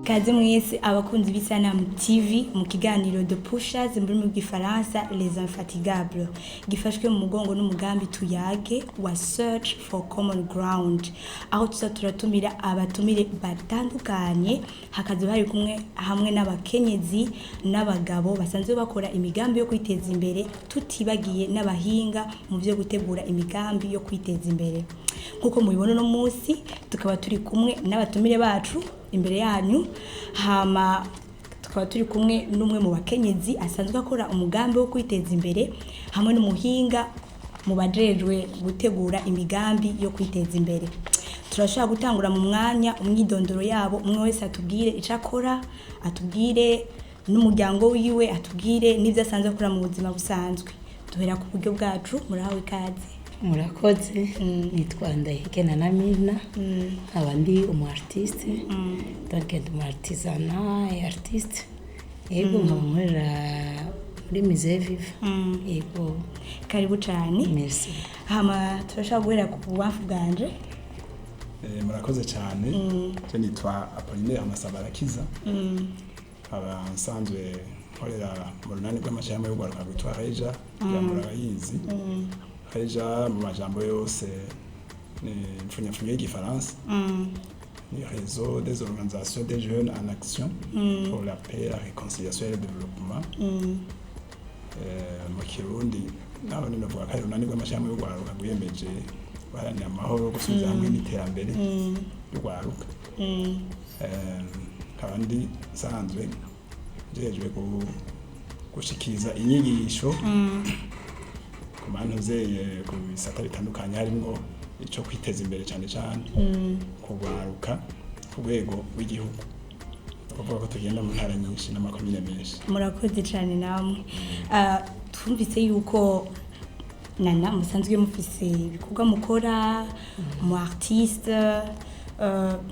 Kaze mwese abakunzi b'Isanamu TV mu kiganiro de Pushers muri mu gifaransa Les Infatigables gifashwe mu mugongo n'umugambi tuyage wa Search for Common Ground aho turatumira abatumire batandukanye hakaze bari kumwe hamwe n'abakenyezi n'abagabo basanzwe bakora imigambi yo kwiteza imbere tutibagiye n'abahinga mu byo gutegura imigambi yo kwiteza imbere nkuko mubibona no munsi tukaba turi kumwe n'abatumire bacu imbere yanyu hama tukaba turi kumwe n'umwe mu bakenyezi asanzwe akora umugambi wo kwiteza imbere hamwe n'umuhinga mu bajejwe gutegura imigambi yo kwiteza imbere turashaka gutangura mu mwanya umwidondoro yabo umwe wese atubwire ico akora atubwire n'umuryango wiwe atubwire n'ivyo asanzwe akora mu buzima busanzwe duhera ku buryo bwacu murahawe ikaze murakoze nitwa Ndahigena Namina abandi umu artiste donc umu artisanat et artiste yego nkamurira muri Musée Vive yego karibu cyane merci hama turashaka guhera ku bubafu bwanje murakoze cyane cyo nitwa Apollinaire Amasabarakiza aba nsanzwe nkorera mu runani rw'amashami yo gwaruka rwitwa Reja ya murayizi Reja mu majambo yose ni mfunyapfunya y'igifaransa ni réseau des organisations des jeunes en action pour la paix, la réconciliation et le développement mu Kirundi naho ni novuga ko runani rw'amashami yo gwaruka rwiyemeje baharanira amahoro gusubiza hamwe n'iterambere rwaruka kandi sanzwe jejwe gushikiriza inyigisho ku bantu zeye ku bisata bitandukanye harimo ico kwiteza imbere cyane cyane kugwaruka ku rwego rw'igihugu kuvuga ko tugenda mu ntara nyinshi n'amakomine menshi murakoze cyane namwe twumvise yuko nana musanzwe mufise ibikorwa mukora mu artiste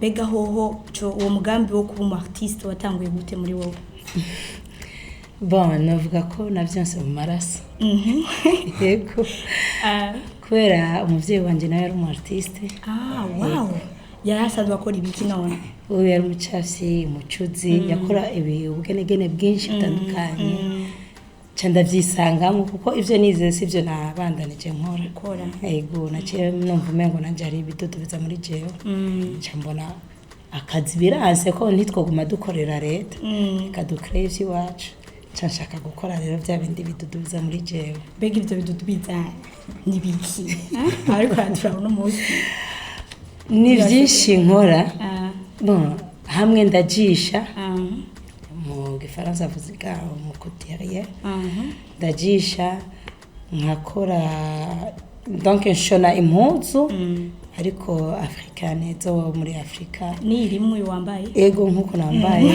bega hoho uwo mugambi wo kuba mu artiste watanguye gute muri wowe bon navuga ko navyonse mu maraso yego kubera umuvyeyi wanje nawe ari umu artiste wow yarasanzwe akora ibiki none ubu yari umucafyi umucuzi yakora ubugenegene bwinshi butandukanye ndavyisangamo kuko ivyo nize sivyo nabandanije nkora yego naciye numva umengo nanje ari ibidodo biza muri jewe mbona akazi biranse ko ntitwoguma dukorera leta kadukreye iwacu nshaka gukora rero bya bindi bidudu biza muri jewe bega ivyo bidudu biza nibiki ariko turabona umunsi ni byinshi nkora bon hamwe ndajisha mu gifaransa vuga mu couturier ndajisha nkakora donc nshona impuzu ariko africaine zo muri Afrika ni rimwe wambaye ego nkuko nambaye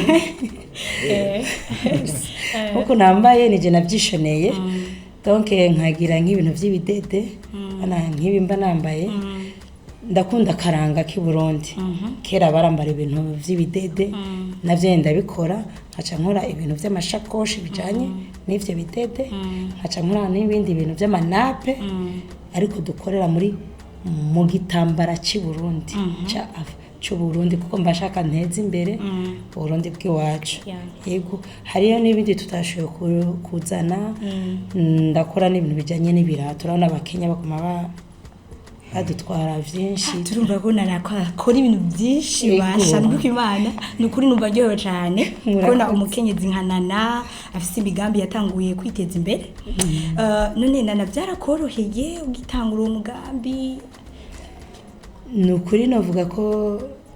nkuko nambaye nije navyishoneye donc nkagira nk'ibintu vy'ibidede ana nk'ibi mba nambaye ndakunda karanga ki Burundi kera barambara ibintu vy'ibidede navyo ndabikora nkaca nkora ibintu vy'amashakoshi bijanye n'ivyo bidede nkaca nkora n'ibindi bintu vy'amanape ariko dukorera muri mu gitambara ci Burundi cyo Burundi kuko mbashaka nteza imbere Burundi bw'iwacu yego hariyo n'ibindi tutashoboye kuzana ndakora n'ibintu bijanye n'ibirato urabona abakenya bakoma badutwara vyinshi turumva ko narakora ibintu byinshi bashanduka Imana nukuri numva ryowe cyane kubona umukenyezi nkanana afise imigambi yatanguye kwiteza imbere none nana byarakoroheye ugitangura uwo mugambi nukuri navuga ko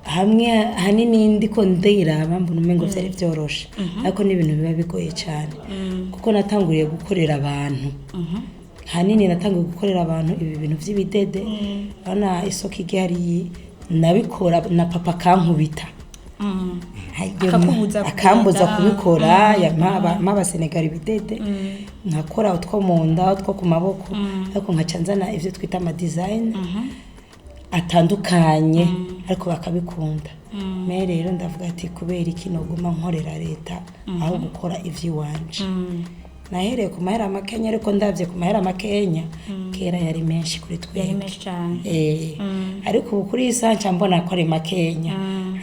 hamwe hanini ndiko ndeyiraba mbona umengo vyari vyoroshe ariko n'ibintu biba bigoye cyane kuko natanguriye gukorera abantu hanini natangiye gukorera abantu ibi bintu vy'ibidede bana isoko igihari nabikora na papa kankubita akambuza kubikora maba Senegal ibidede nkakora utwo mu nda utwo ku maboko ariko nkacanzana ivyo twita ama design atandukanye ariko bakabikunda me rero ndavuga ati kubera iki noguma nkorera leta aho gukora ivy'iwanje nahereye ku mahera makenya ariko ndavye ku mahera makenya kera yari menshi kuri twe yari menshi cyane ariko ubu kuri isa nca mbona ko ari makenya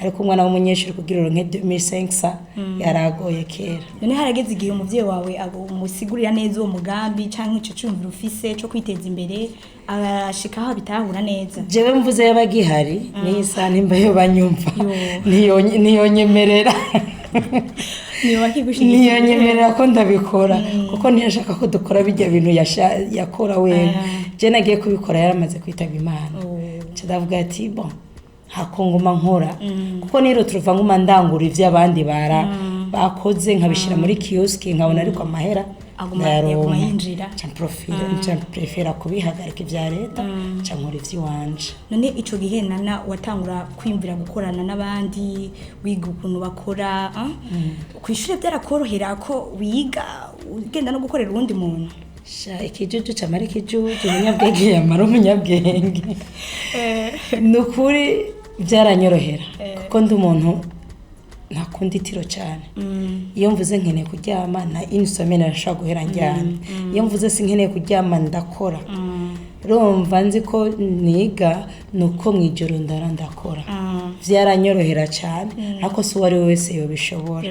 ariko umwana w'umunyeshuri kugira uronke 2500 yaragoye kera. none harageze igihe umuvyeyi wawe umusigurira neza uwo mugambi canke ico cyumviro ufise cyo kwiteza imbere arashika aho bitahura neza? Jewe mvuze yabagihari ni isa nimba yo banyumva niyonyemerera niyonyemerera ko ndabikora kuko ntiyashaka ko dukora bijya bintu yakora wewe. Je nagiye kubikora yaramaze kwitaba Imana. Ndavuga ati bon hakongoma nkora kuko niro turuva nguma ndangura ivy'abandi bakoze nkabishira muri kioski nkabona ariko amahera aguma yinjira prefera kubihagarika ivya leta cyangwa ivy'iwanje. none ico gihe nana watangura kwimvira gukorana n'abandi wiga ukuntu bakora kw'ishure byarakorohera ko wiga ugenda no gukorera uwundi muntu? Ikijuju camara ikijuju umunyabwenge yamara umunyabwenge. Nukuri byaranyorohera kuko ndi umuntu ntakunda itiro cyane. Iyo mvuze nkeneye kuryama na insomnia nashaka guhera njyana. Iyo mvuze sinkeneye kuryama ndakora. Rumva nzi ko niga nuko mwijoro ndakora. Byaranyorohera cyane ariko so wari wese yobishobora.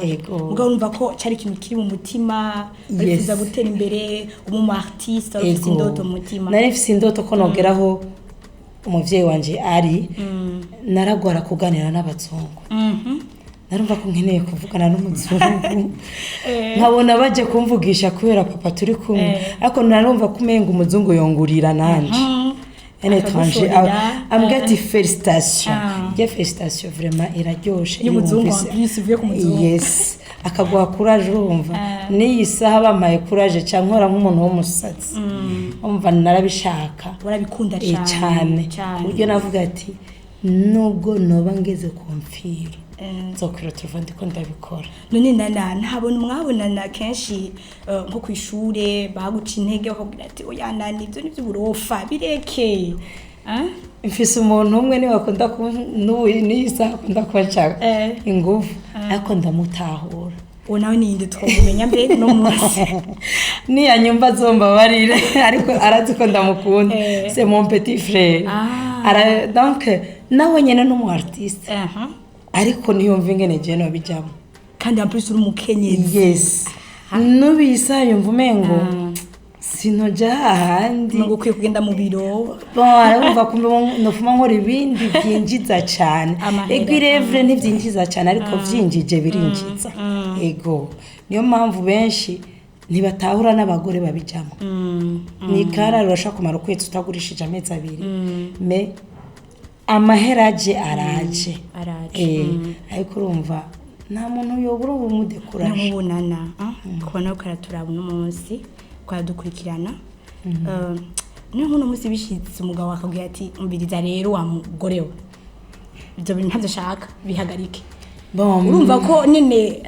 Yego. Ubwo urumva ko cyari ikintu kiri mu mutima bifuza gutera imbere umu artiste ufite indoto mu mutima. Nari mfite indoto ko nogeraho umuvyeyi wanje ari naragwara kuganira n'abazungu. Narumva ko nkeneye kuvugana n'umuzungu nkabona baje kumvugisha kubera papa turi kumwe ariko narumva kumenga umuzungu yongurira nanje étranger. I'm getting félicitations. Félicitations vraiment iraryoshe. Y'umuzungu yisubiye ku muzungu. Yes. Akaguha courage urumva. Ni isaha bamaye courage cyangwa nk'umuntu w'umusatsi. Umva narabishaka. Barabikunda cyane. Buryo navuga ati nubwo noba ngeze ku mfiro. Nzokira tuvuga ndiko ndabikora. None ntabona mwabonana kenshi nko kwishure baguca intege bakubwira ati oya nani ibyo nivyo burofa bireke? Mfise umuntu umwe ni wakunda n'isa akunda kubacaka ingufu ariko ndamutahura. Uwo nawe ninde twumenya mbere no munsi ni yanyumva zomba barire ariko arazi ko ndamukunda. C'est mon petit frère. Donc nawe nyene no mu artiste. Ariko niyumva ingene je no bijamo kandi en plus uri umukenyezi. Yes. Nubisa yumva umengo sinoja handi ngo kwiye kugenda mu biro arumva kumbe nofuma nkora ibindi byinjiza cyane. Ego irevre ntibyinjiza cyane ariko vyinjije birinjiza. Ego niyo mpamvu benshi ntibatahura n'abagore babijamo. Ni kara rurashaka kumara ukwezi utagurishije amezi abiri me amaheraje araje. Ariko urumva nta muntu yobura umudekuraje n'ubunana kubona ko araturaba no munsi kwadukurikirana. Niyo munsi bishitse umugabo wakabwiye ati mbiriza rero wa mugore we ibyo bintu ntazashaka bihagarike. Urumva ko nene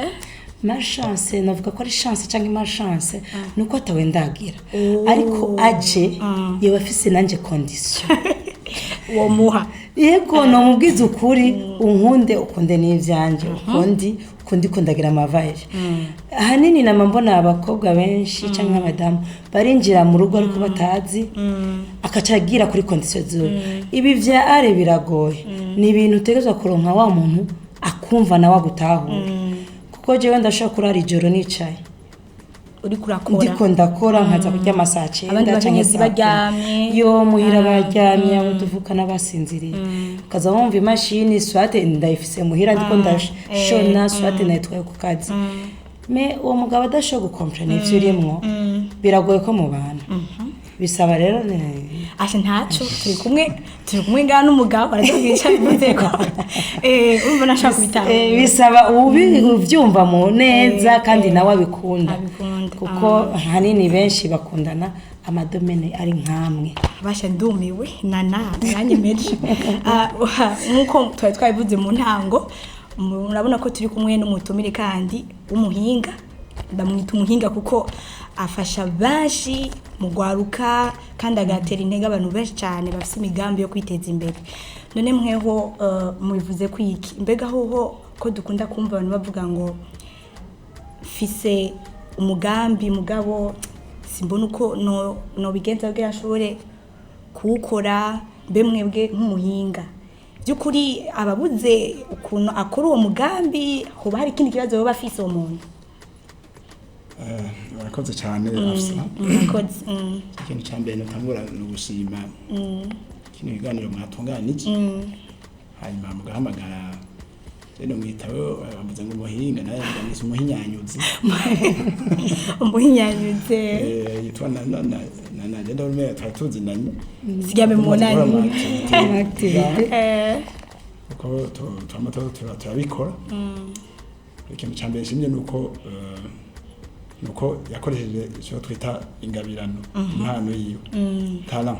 ma chance navuga ko ari chance cyangwa ma chance nuko atawe ndagira ariko aje yeba afise nanje condition wo muha. Yego no mubwiza ukuri unkunde ukunde n'ivyanje ukundi kundagira amavaje. Ahanini nama mbona abakobwa benshi cyangwa abadamu barinjira mu rugo ariko batazi akacagira kuri condition zo. Ibi vya are biragoye. Ni ibintu utegezwa kuronka wa muntu akumva nawe agutahura. Kuko jewe ndashaka kurara ijoro nicaye uri kurakora ndiko ndakora nkaza kurya amasace abandi baryamye yo muhira baryamye abo tuvukana basinziriye kaza wumva imashini swate ndayifise muhira ndiko ndashona swate nayitwaye ku kazi me uwo mugabo adashobora gukomprena ivyo urimwo biragoye ko mu bantu bisaba rero ashe ntaco turi kumwe ngana n'umugabo aragica imuteko urumva nashaka kubitanga bisaba ubyumva mu neza kandi nawe abikunda kuko hanini benshi bakundana amadomene ari nkamwe. Basha ndumiwe nanye meje nkuko twari twabivuze mu ntango murabona ko turi kumwe n'umutumire kandi w'umuhinga. Ndamwita umuhinga kuko afasha bashi mu gwaruka kandi agatera intege abantu benshi cyane bafite imigambi yo kwiteza imbere. None mweho mubivuze kwiki mbega hoho ko dukunda kumva abantu bavuga ngo fise umugambi mugabo simbona uko no bigenza bwe ashobore kuwukora mbe mwebwe nk'umuhinga by'ukuri ababuze ukuntu akora uwo mugambi hoba hari ikindi kibazo baba bafise uwo muntu barakoze cyane afsa murakoze ikintu cya mbere notangura ni ugushima kino biganiro mwatunganije hanyuma mugahamagara rero mwitaho bavuze ngo umuhinga nawe ndamwise umuhinyanyuzi umuhinyanyuze yitwa na genda urumwe twatuzinanye sigame munani uko turabikora ikintu cya mbere shimye nuko yakoresheje icyo twita ingabirano impano yiwe talent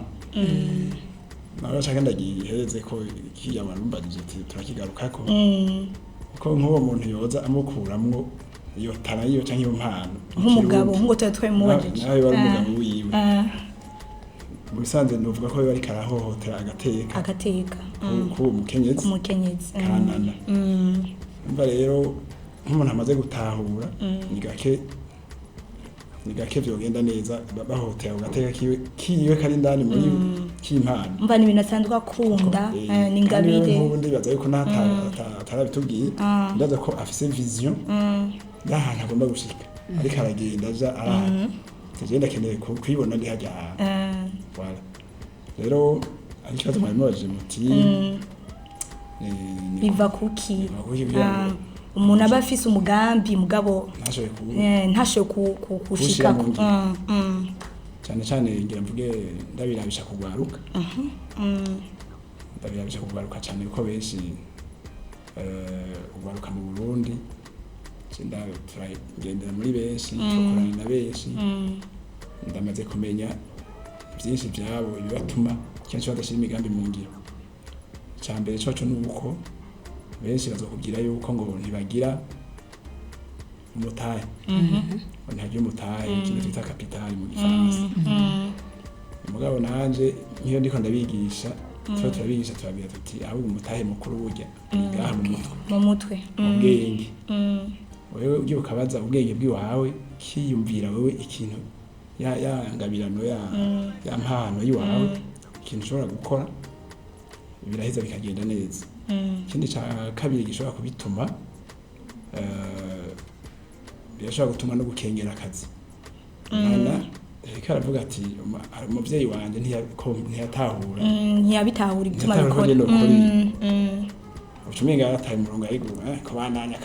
nawe nshaka ndagihereze ko kiyabarumbagije turakigarukako kuko nk'uwo muntu yoza amukuramwo iyo talent yiwe canke iyo mpano nk'umugabo nk'uko twemubajije nawe bari umugabo wiwe mu bisanzwe novuga ko bari karahohotera agateka ku umukenyezi kanana umva rero nk'umuntu amaze gutahura ni gake vyogenda neza bahotera ugateka kiwe kari ndani muri kimpano mva ni ibintu asanzwe akunda ni ingabire ubundi baza yuko atarabitubwiye ndaza ko afise vision y'ahantu agomba gushika ariko aragenda aja arahantu tugenda akeneye kwibona ndi hajya voilà rero ariko tumwemuje muti biva kuki umuntu aba afise umugambi mugabo ntashoboye kushika cyane cyane ngira mvuge ndabirabisha kugwaruka ndabirabisha kugwaruka cyane ko benshi kugwaruka mu Burundi cyenda turagendera muri benshi tukorana na benshi ndamaze kumenya byinshi byabo bibatuma kenshi badashira imigambi mu ngiro cyambere cyo nuko benshi bazokubwira yuko ngo ntibagira umutahe ntagira umutahe ikintu twita capital mu gifaransa umugabo nanje nk'iyo ndiko ndabigisha turabigisha turabwira tuti ahubwo umutahe mukuru burya ngaha mu mutwe ubwenge wewe ugiye ukabaza ubwenge bw'iwawe kiyumvira wewe ikintu ya ngabirano ya mpano yiwawe ikintu ushobora gukora biraheza bikagenda neza ikindi cya kabiri gishobora kubituma birashobora gutuma no gukengera akazi umwana reka aravuga ati umubyeyi wanjye ntiyatahura ntiyabitahura igituma bikora ucumenga yarataye umurongo ariko kubananya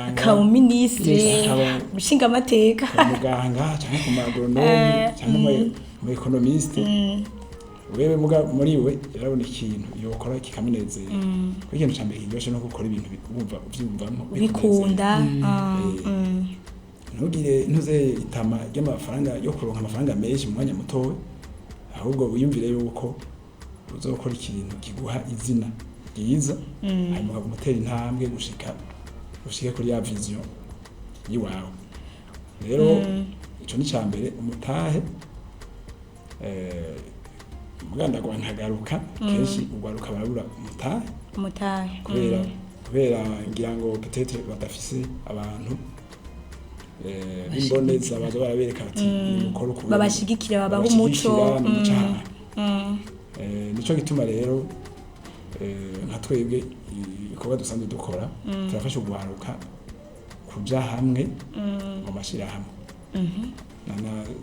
akaba minisitiri umushinga amateka muganga cyangwa ku magoronome cyangwa mu ekonomiste wewe muri we yarabona ikintu yokora kikamunezera kuko ikintu cya mbere kiryoshe no gukora ibintu wumva ubyumvamo bikunda ntugire ntuze itama ry'amafaranga yo kuronka amafaranga menshi mu mwanya mutowe ahubwo wiyumvire yuko uzokora ikintu kiguha izina ryiza hanyuma umutera intambwe gushika kuri ya vision yiwawe rero ico ni cya mbere umutahe muganda gwa ntagaruka kenshi ugwaruka barabura umutahe kubera ngira ngo peut-être badafise abantu bimboneza baje barabereka bati mukoro ku babashigikira babaho umuco nico gituma rero nka twebwe ibikorwa dusanzwe dukora turafasha ugwaruka kuja hamwe mu mashirahamwe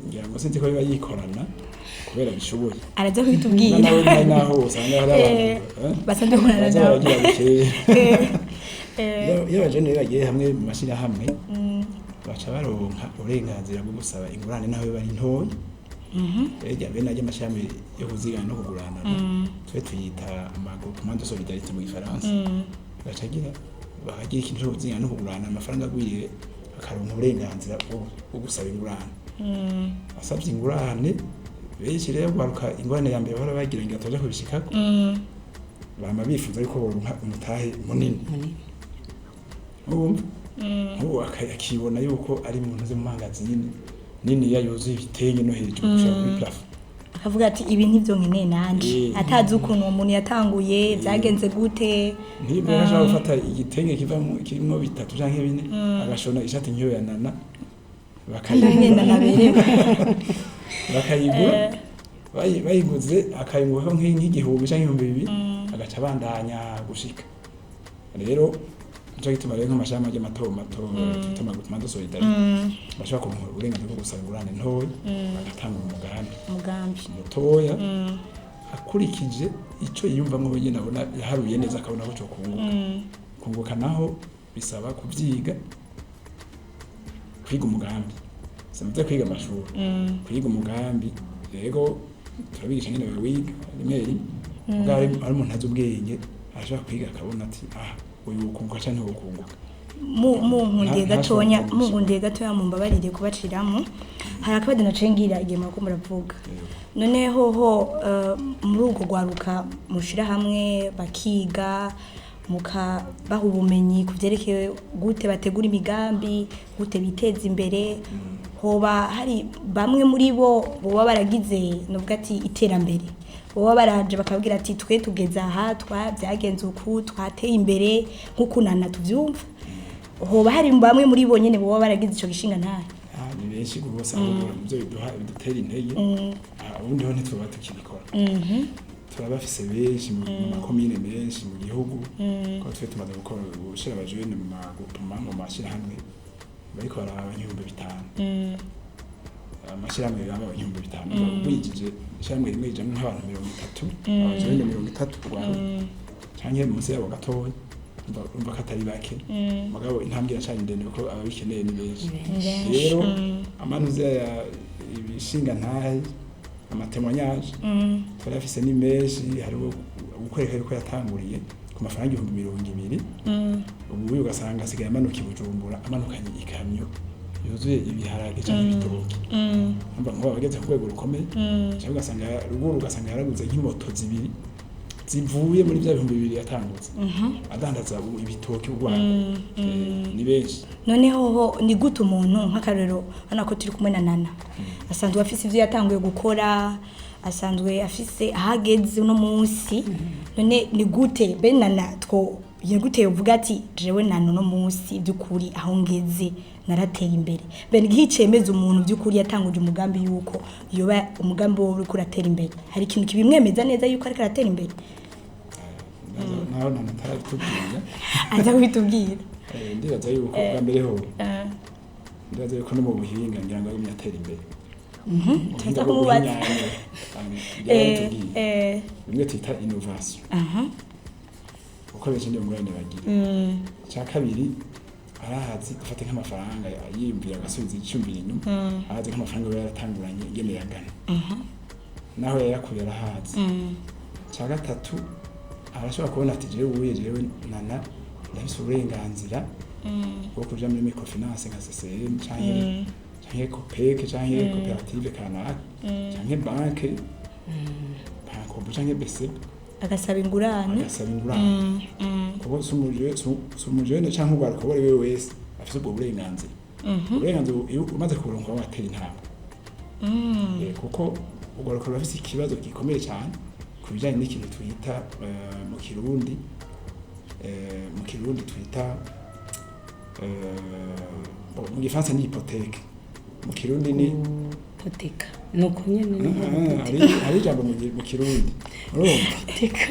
ngira ngo sinzi ko biba yikorana kubera bishoboye araza kubitubwira naho usanga hari abantu basanzwe kurana nawe iyo abajene bagiye hamwe mu mashirahamwe baca baronka uburenganzira bwo gusaba ingurane naho bari ntoyi rege bene ajya amashami yo kuzigana no kugurana twe tuyita amagroupement de solidarité mu gifaransa bacagira bakagira ikintu cyo kuzigana no kugurana amafaranga agwiriye akaronka uburenganzira bwo gusaba ingurane asabye ingurane benshi rero baruka ingorane ya mbere bahora bagira ngo ataje kubishikako bama bifuza yuko boronka umutahe munini ubu akibona yuko ari mu ntuze mu mangazini nini yuzuye ibitenge no hejuru gushaka kuri plafond akavuga ati ibi ntivyo nkeneye nanje atazi ukuntu uwo muntu yatanguye byagenze gute ntibwo ashaka gufata igitenge kirimo bitatu canke bine agashona ishati nk'iyo ya nana bakayigura bayiguze akayunguka nk'igihumbi canke 2000 agaca abandanya gushika rero nico gituma rero nk'amashami aje mato twita amagroupement de solidarité bashobora kuronka uburenganzira bwo gusaba ingurane ntoya bagatanga umugambi mutoya akurikije ico yiyumvamwo wenyene abona yaharuye neza akabona ko cyo kunguka naho bisaba kuvyiga kwiga umugambi samaze kwiga amashuri kwiga umugambi rego turabigisha nyene wiga rimwe ari umuntu azi ubwenge arashaka kwiga akabona ati uyu ukunguka canke ukunguka mungundiye gatoya mumbabarire kubaciramo hari akabazo nacengira igihe mwako muravuga none hoho muri ubwo gwaruka mushira hamwe bakiga mukabaha ubumenyi kuvyerekeye gute bategura imigambi gute biteza imbere hoba hari bamwe muri bo boba baragize novuga ati iterambere boba baraje bakabwira ati twe tugeza aha byagenze uku twateye imbere nk'ukunana tuvyumva hoba hari bamwe muri bo nyene boba baragize ico gishinga ntahe ni benshi gose ahubwo byo bidutera intege ubundi ho ntituba tukibikora turabafise benshi mu makomine menshi mu gihugu ko twe tumaze gukora gushira abajene mu magupuma mu mashirahamwe bariko baraba 5,000 amashirahamwe yaba 5,000 wigije ishamwe rimwe ijamwe nk'abantu 30 abajene 30 rwanda canke munsi yabo gatoya umva katari bake mugabo intambwe iracanye ndende ko ababikeneye ni benshi rero amanuze ya ibishinga ntahe amatemonyage turafise ni menshi hari ukwereka ko yatanguriye ku mafaranga 200,000 ubu ugasanga asigaye amanuka ibujumbura amanukanye ikamyo yuzuye ibiharage cyangwa ibitoki umva ngo bageze ku rwego rukomeye cyangwa ugasanga ruguru ugasanga yaraguze nk'imoto zibiri zivuye muri bya 200,000 yatangutse adandaza ibitoki urwanda ni benshi noneho ni gute umuntu nk'akarero hano ko turi kumwe na Nana asanzwe afise ivyo yatanguye gukora asanzwe afise ahageze uno munsi none ni gute be Nana yegute uvuga ati jewe Nana no munsi byukuri aho ngeze narateye imbere ben gihicemeza umuntu byukuri yatanguje umugambi yuko yoba umugambi wo uri kuratera imbere hari ikintu kibimwemeza neza yuko ariko aratera imbere naho ntaratubwira aza kubitubwira ndibaza yuko bwa mbere ho ndibaza yuko no mu buhinga ngira ngo ari atera imbere cyangwa kumubaza bimwe twita innovation uko benshi ndi umurane bagira cya kabiri arahazi gufata nk'amafaranga yiyumvira agasubiza icyumvira inyuma arahazi nk'amafaranga yaratanguranye igene yagana naho yayakuye arahazi cya gatatu arashobora kubona ati jewe Nana ndafise uburenganzira bwo kuja muri microfinance nka CCM canke Copec canke cooperative kanaka canke banke banko canke BCB agasaba ingurane kuko sumujene canke ugwaruka bari wewe wese afise ubwo burenganzira uburenganzira umaze kuronka watera intambwe kuko ugwaruka bafise ikibazo gikomeye cyane kubijanye n'ikintu twita mu Kirundi twita mu Gifaransa ni hypothèque mu Kirundi ni hypothèque nuko nyene hari jambo mu Kirundi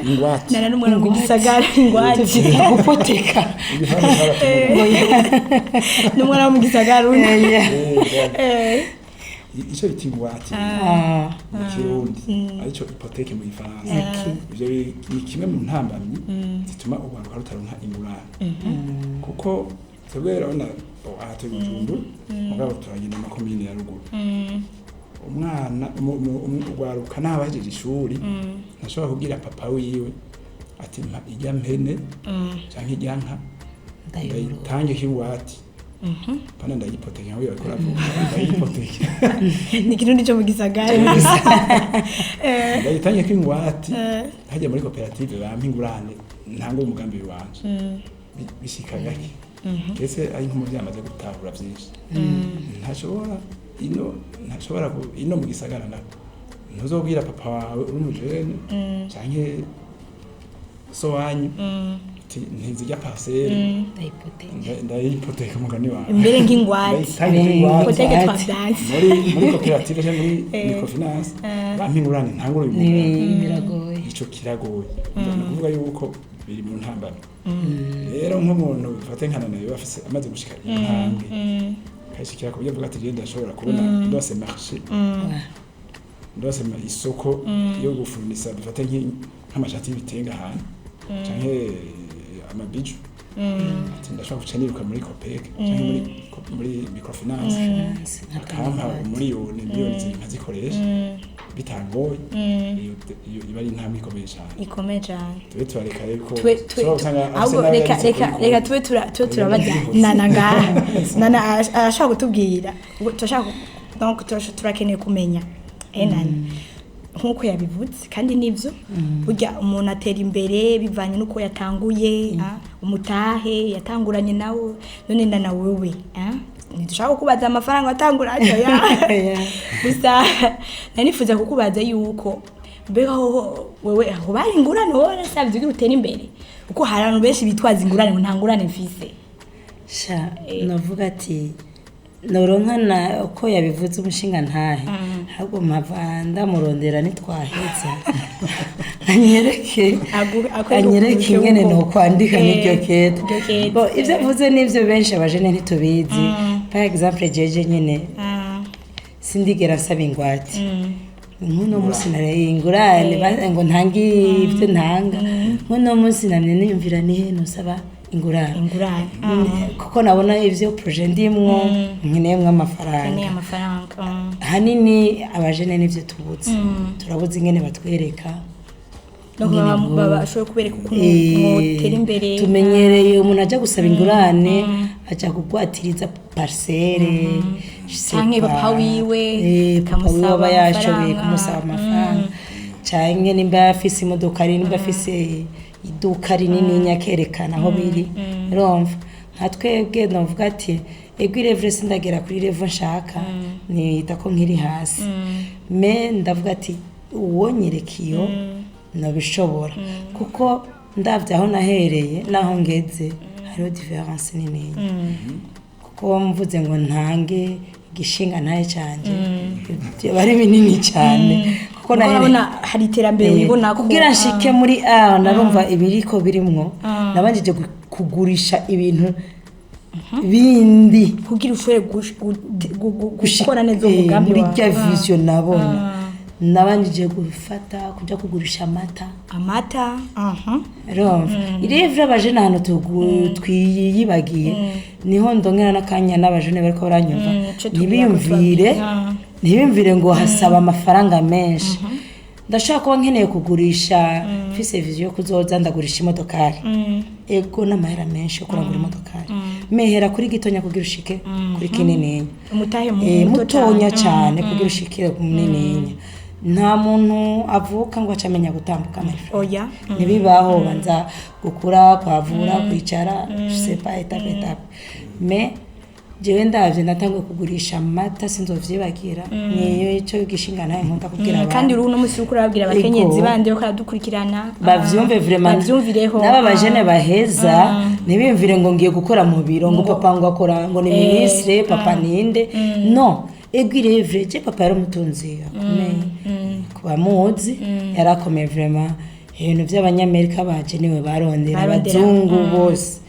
ingwate Nana n'umwana mu gisagara ingwate hypothèque n'umwana mu gisagara ico biti ingwate mu Kirundi arico hypothèque mu Gifaransa ivyo ni kimwe mu ntambamyi zituma ugwaruka rutaronka ingurane kuko twebwe urabona aha turi Bujumbura mugabo turagenda mu komine ya ruguru umwana ugwaruka nabajeje ishuri ntashobora kubwira papa wiwe ati mpa ijya mpene canke ijya nka ndayitange kingwati pana ndayipoteke nkawe yakora ndayipoteke ni kirundi cyo mu gisagara ndayitange kingwati hajya muri koperative bampa ingurane ntango umugambi wanje bishika gake kese ari nk'umuvyi amaze gutahura byinshi ntashobora ino mu gisagara na ntuzobwira papa wawe uri umujene canke so wanyu ntizijya parcelle ndayipoteka umugani wawe imbere nk'ingwate hypothèque twabyanze muri koperative cyangwa muri microfinance bampa ingurane ntanguro biragoye ico kiragoye ni ukuvuga yuko biri mu ntambara rero nk'umuntu bifate nkananiwe bafise amaze gushika intambwe kashikira ku buryo bwa ati ndashobora kubona ndose marché ndose isoko yo gufurnisa bifate nk'amashati y'ibitenga ahantu canke amabiju ati ndashobora guca niruka muri Copec canke muri microfinance akampa miliyoni nkazikoresha bitangoye iyo iba ari intambwe ikomeye cyane tube turareka reka tube turabaza nana ngaha nana ashaka kutubwira turakeneye kumenya nani nkuko yabivuze kandi nivyo burya umuntu atera imbere bivanye nuko yatanguye umutahe yatanguranye nawe none ndana wewe ntidushaka kukubaza amafaranga watanguranye gusa nanifuza kukubaza yuko beho wewe aho bari ingurane wowe nasabye ugira utera imbere kuko hari abantu benshi bitwaza ingurane ngo nta ngurane mfise sha navuga ati noronka uko yabivuze umushinga ntahe ahubwo mpavanda murondera nitwaheza anyereke ingene no kwandika n'iryo kete bo ivyo vuze n'ivyo benshi abajene ntitubizi par exemple jeje nyene sindigera nsaba ingwate nkuno musi narayingurane ngo ntangi ivyo ntanga nkuno musi nanimvira nihe no saba ingurane kuko nabona ivyo projet ndimwo nkeneyemwe amafaranga hanini abajene n'ivyo tubuze turabuze ingene batwereka bashobora kubereka ukuntu mutera imbere tumenyereye umuntu aja gusaba ingurane aja kugwatiriza parcelle canke papa wiwe kamusaba yashoboye kumusaba amafaranga canke nimba afise imodoka nimba afise iduka rinini nyakerekana aho biri urumva nka twebwe novuga ati ego irevre sindagera kuri revo nshaka nita ko nkiri hasi me ndavuga ati uwo nyerekiyo nabishobora kuko ndavye aho nahereye naho ngeze hariho difference nini kuko mvuze ngo ntange igishinga ntaye canje bari binini cyane kuko nabona hari iterambere ibona ko kugira nshike muri narumva ibiriko birimwo nabanjije kugurisha ibintu bindi kugira ushobore gukora neza umugambi muri rya vision nabona nabanjije gufata kuja kugurisha amata urumva irevre abajene hano twiyibagiye niho ndongera nakanya n'abajene bariko baranyumva ntibiyumvire ngo hasaba amafaranga menshi ndashaka kuba nkeneye kugurisha mfise vision kuzoza ndagurisha imodokari ego n'amahera menshi yo kurangura imodokari mehera kuri gitonya kugira ushike kuri kinini umutahe mutonya cyane kugira ushikire ku munini nta muntu avuka ngo acamenya gutambuka oya nibibaho banza gukura kwavura kwicara sepa etape me jewe ndavye natangiye kugurisha amata sinzovyibagira niyo ico gishinga naye nkunda kugira abantu kandi uruno musi ukura babwira abakenyezi bandi yo karadukurikirana bavyumve vraiment bavyumvireho naba bajene baheza ntibimvire ngo ngiye gukora mu biro ngo papa ngo akora ngo ni ministre papa ninde no egirevre je papa yari mutunzi akomeye kuba muzi yarakomeye vraiment ibintu by'abanyamerika baje niwe barondera abazungu bose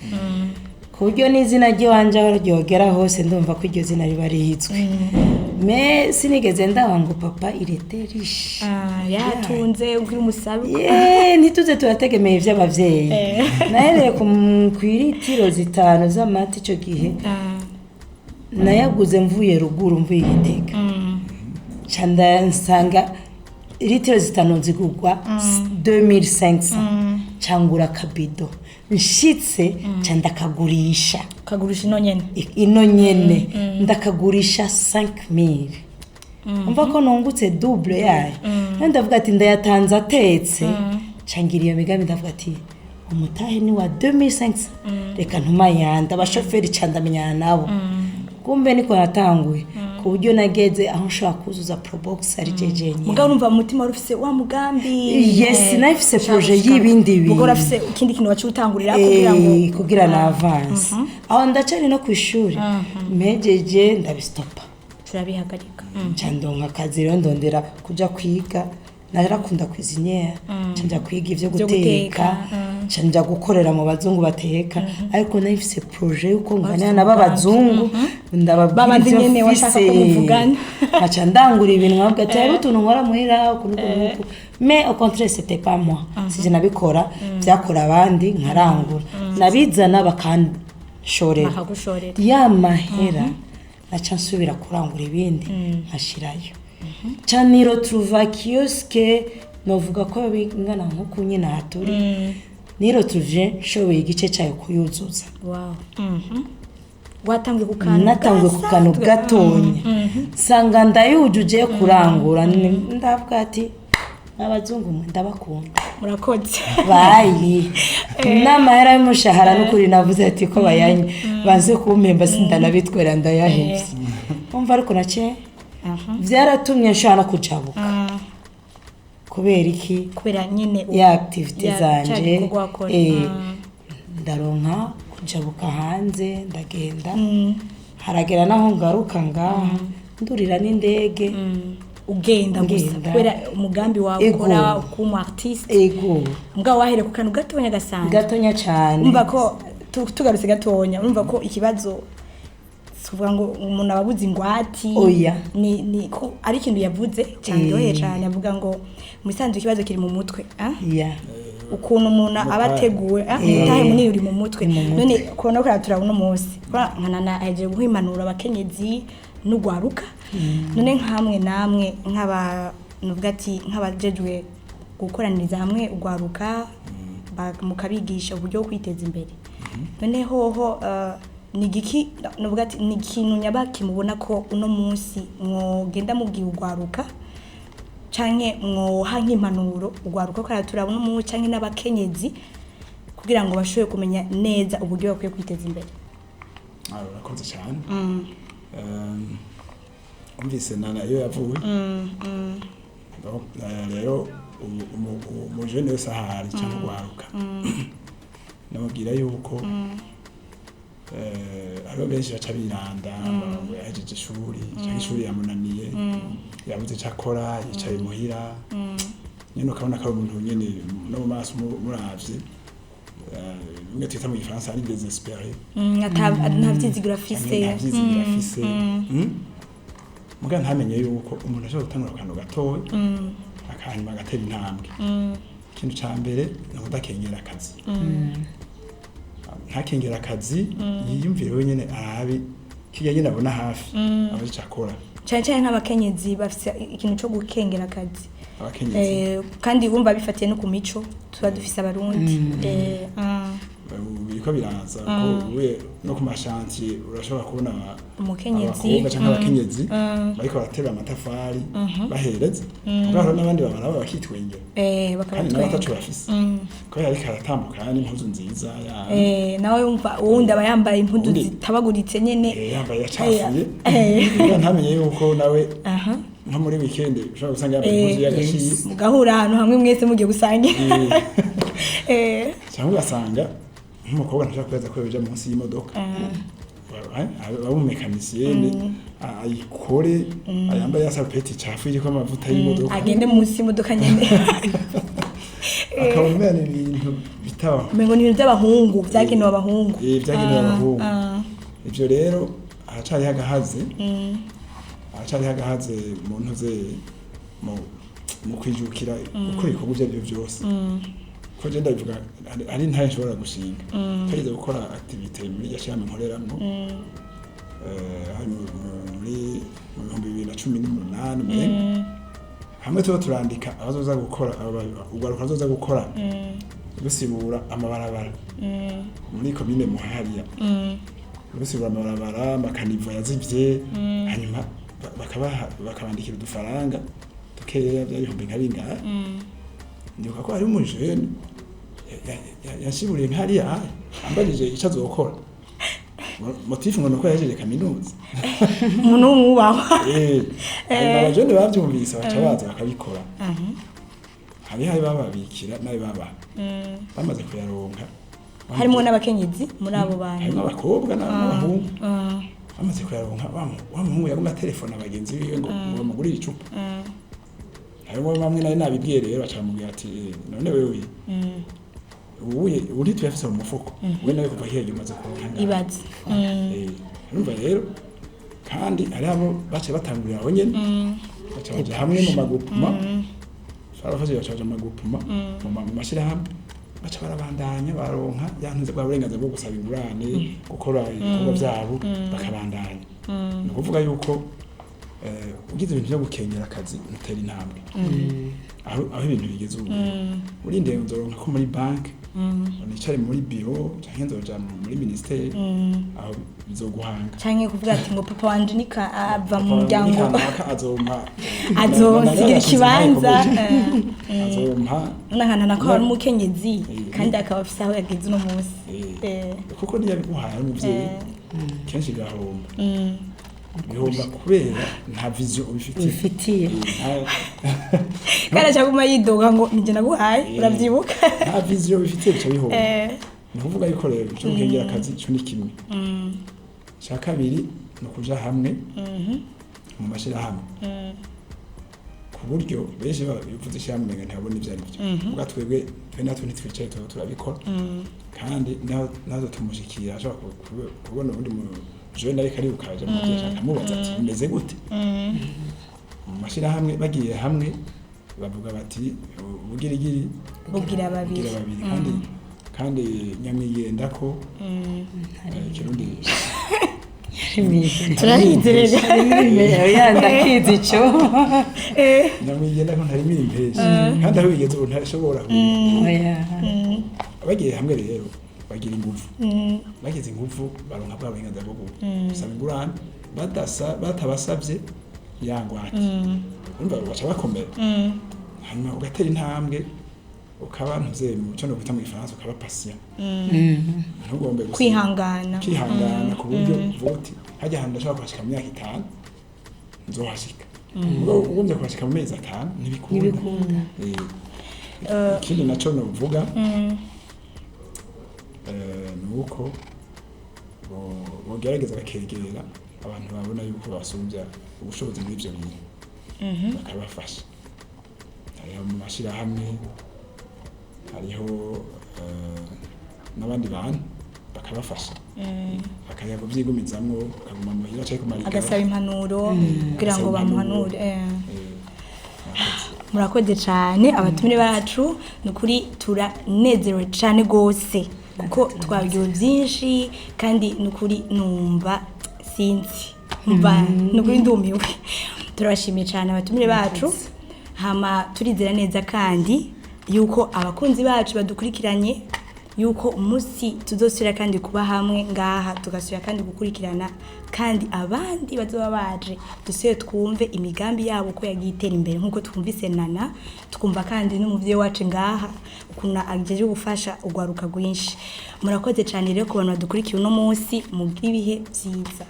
kuburyo n'izina ry'iwanje aho ryogera hose ndumva ko iryo zina riba rihitswe me sinigeze ndaba ngo papa irete riche yatunze ubwira umusabe ntituze turategemeye ivy'abavyeyi nahereye kwiritiro 5 z'amata ico gihe nayaguze mvuye ruguru mvuye Gitega canda nsanga litiro 5 zigugwa 2500 cangura kabido nshitse canda kagurisha ino nyene ndakagurisha 5000 umva ko nungutse double yayo ndavuga ati ndayatanze atetse cangira iyo migambi ndavuga ati umutahe ni wa 2500 reka ntuma yanda abashoferi candamenyana nabo kumbe niko natanguye ku buryo nageze aho nshaka kuzuza probox ari jejenye mugabo numva mu mutima rufise wa mugambi yes nafise projet y'ibindi bintu mugabo rafise ikindi kintu wacutangurira kugira na avance aho ndacari no kwishuri mejeje ndabistopa turabihagarika candonka kazi rero ndondera kuja kwiga narakunda cuisinière canja kwiga ivyo guteka canja gukorera mu bazungu bateka ariko nafise projet yuko nganira n'abazungu ndababwira nyene washaka ko muvugana aca ndangura ibintu nkabwa ati ari utuntu nkora muhira ukunuko mais au contraire c'était pas moi si je nabikora byakora abandi nkarangura nabizana bakanshorera ya mahera naca nsubira kurangura ibindi nkashirayo caniro trouva kiosque novuga ko bingana nko kunyina haturi niro trouve shoboye igice cyayo kuyuzuza wow watangiye kukana natangiye kukana gatonya sanga ndayujuje kurangura ndavuga ati abazungu ndabakunda murakoze bayi n'amahera y'umushahara n'ukuri navuze ati ko bayanye baze kumpemba sindanabitwera ndayahevye umva ariko nace byaratumye nshana kujabuka kubera iki kubera nyine ya activity zanje ndaronka kujabuka hanze ndagenda haragera naho ngaruka ngaha ndurira n'indege ugenda gusa kubera umugambi wawe ukora kumu artiste mbwa wahere ku kantu gatonya gatonya cyane umva ko tugarutse gatonya urumva ko ikibazo tuvuga ngo umuntu ababuze ingwati ni ko ari ikintu yavuze cyane cyane avuga ngo musanzwe ikibazo kiri mu mutwe ukuntu umuntu abateguwe itahe munini uri mu mutwe none kubona ko turabona umunsi nkana aje guhimanura abakenyezi n'ugwaruka none nkamwe namwe nuvuga ati nk'abajejwe gukoraniriza hamwe ugwaruka mukabigisha uburyo bwo kwiteza imbere none hoho ni giki nuvuga ati ni ikintu nyabaki mubona ko uno munsi mwogenda mubwiye ugwaruka canke mwoha nk'impanuro ugwaruka ko turabona mu canke n'abakenyezi kugira ngo bashoboye kumenya neza uburyo bakwiye kwiteza imbere urakoze cyane umvise nana iyo yavuye rero umujene wese ahari cyangwa ugwaruka namubwira yuko abo benshi baca biranda yahejeje ishuri cyangwa ishuri yamunaniye yabuze icyo akora yicaye muhira nyine ukabona ko ari umuntu nyine no mu maso muravye bimwe twita mu gifaransa ari désespéré ntavyizigura afise muga ntamenye yuko umuntu ashobora gutangura akantu gatoya akanyuma agatera intambwe ikintu ca mbere ni ukudakengera akazi ntakengera akazi yiyumvire wenyene arabe kijya nyine abona hafi abaje akora cyane nk'abakenyezi bafite ikintu cyo gukengera akazi abakenyezi kandi bumva bifatiye no ku mico tuba dufise abarundi biriko biraza ko we no ku mashantier urashobora kubona umukenyezi cyangwa abakenyezi bariko baratera amatafari bahereza ngaho n'abandi babara bakitwengera kandi n'abatacu bafise ko yari karatambuka n'impuzu nziza nawe wumva uwundi aba yambaye impuzu zitabaguritse nyene yambaye yacafuye ntamenye yuko nawe nko muri weekend ushobora gusanga yambaye impuzu y'agashiye mugahura ahantu hamwe mwese mugiye gusangira cyangwa ugasanga nk'umukobwa ntashaka kweza ko yaje munsi y'imodoka abumumekanisiye ayikore ayambaye asapeti cafu iriko amavuta y'imodoka agende munsi y'imodoka nyene akabumena ibintu bitaho mengo ni by'abahungu byagenewe abahungu byagenewe abahungu ivyo rero aracari hagahaze mu ntuze mu kwijukira gukora ibikorwa ibyo byose ko je ndabivuga ari ntaye nshobora gushinga kageze gukora activité muri yashama nkoreramwo muri 2018 hamwe tuba turandika abazoza gukora ugaruka azoza gukora gusibura amabarabara muri commune Muhariya gusibura amabarabara amakanivo yazivye hanyuma bakabandikira udufaranga tukeya by'ibihumbi nka bingahe ndibuka ko ari umujene yashiburiye nkariya ambajije icyo azokora motifu ngo nuko yajeje kaminuza umuntu w'umubaho abajene bavyumvise baca baza bakabikora hari bababikira nabe baba bamaze kuyaronka harimo n'abakenyezi muri abo bantu harimo abakobwa n'abahungu bamaze kuyaronka wa muhungu yaguma telefone abagenzi biwe ngo bamugurire icupa harimo bamwe nari nabibwiye rero bacamubwira ati none wewe ubu ntituyafise mu mufuko we nawe kuva hirya umaze kuruhanga ibaze urumva rero kandi hari abo bace batangurira aho nyene bacabaja hamwe mu magupuma farafashe bacabaja mu magupuma mu mashirahamwe baca barabandanya baronka yantuze bwa burenganzira bwo gusaba ingurane gukora ibikorwa vyabo bakabandanya ni ukuvuga yuko ugize ibintu byo gukengera akazi mutera intambwe aho ibintu bigeze ubu urindeye nzoronka ko muri banki nicare muri biro canke nzoja muri ministeri aho bizoguhanga canke kuvuga ati ngo papa wanje nika ava mu muryango azosigira ikibanza azompa n'ahantu nako ari umukenyezi kandi akaba afise aho yageze uno munsi kuko niyo biguhaye umuvyeyi kenshi gahomba bihomba kubera nta vision ubifitiye kandi cyaguma yidoga ngo nje naguhaye uravyibuka nta vision ubifitiye bica bihomba ni kuvuga yuko rero cyo gukengera akazi cyo ni kimwe cya kabiri no kuja hamwe mu mashirahamwe ku buryo benshi bivuze ishyirahamwe ngo ntabone ibyo ari byo ubwa twebwe natwe ntitwicaye turabikora kandi nazo tumushikira ashobora kubona ubundi jeune ariko ari ukaje mu gihe akamubaza ati bimeze gute mu mashirahamwe bagiye hamwe bavuga bati ubugirigiri bugira babiri kandi nyamwigenda ko kirundi turahizerera yandakiza ico nyamwigenda ko ntari mirimpeshi kandi aho bigeze ubu ntashobora bagiye hamwe rero bagira ingufu bagize ingufu baronka bwa burenganzira bwo gusaba ingurane batabasabye yangwate urumva baca bakomera hanyuma ugatera intambwe ukaba ntuze mu cyo no kwita mu Gifaransa ukaba patient ntugombe kwihangana ku buryo vuti hajya handa ashaka kwashika mu myaka 5 nzohashika ugombe kwashika mu mezi 5 ntibikunda ikindi naco no vuga nuko bogerageza bakegera abantu babona yuko basumbya ubushobozi muri ivyo bintu bakabafasha hariho mu mashirahamwe hariho n'abandi bantu bakabafasha bakayaga kuvyigumizamwo bakaguma muhira cyo kumarika agasaba impanuro kugira ngo bamuhanure murakoze cyane abatumire bacu nukuri turanezerewe cyane gose kuko twabigiwe byinshi kandi nukuri numva sinzi nukuri ndumiwe turabashimiye cyane abatumire bacu hama turizera neza kandi yuko abakunzi bacu badukurikiranye yuko umunsi tuzosubira kandi kuba hamwe ngaha tugasubira kandi gukurikirana kandi abandi bazoba baje dusiye twumve imigambi yabo ko yagiye itera imbere nkuko twumvise Nana tukumva kandi n'umuvyeyi wacu ngaha ukuna agiye gufasha ugwaruka gwinshi murakoze cyane rero ku bantu badukurikiye uno munsi mu bw'ibihe byiza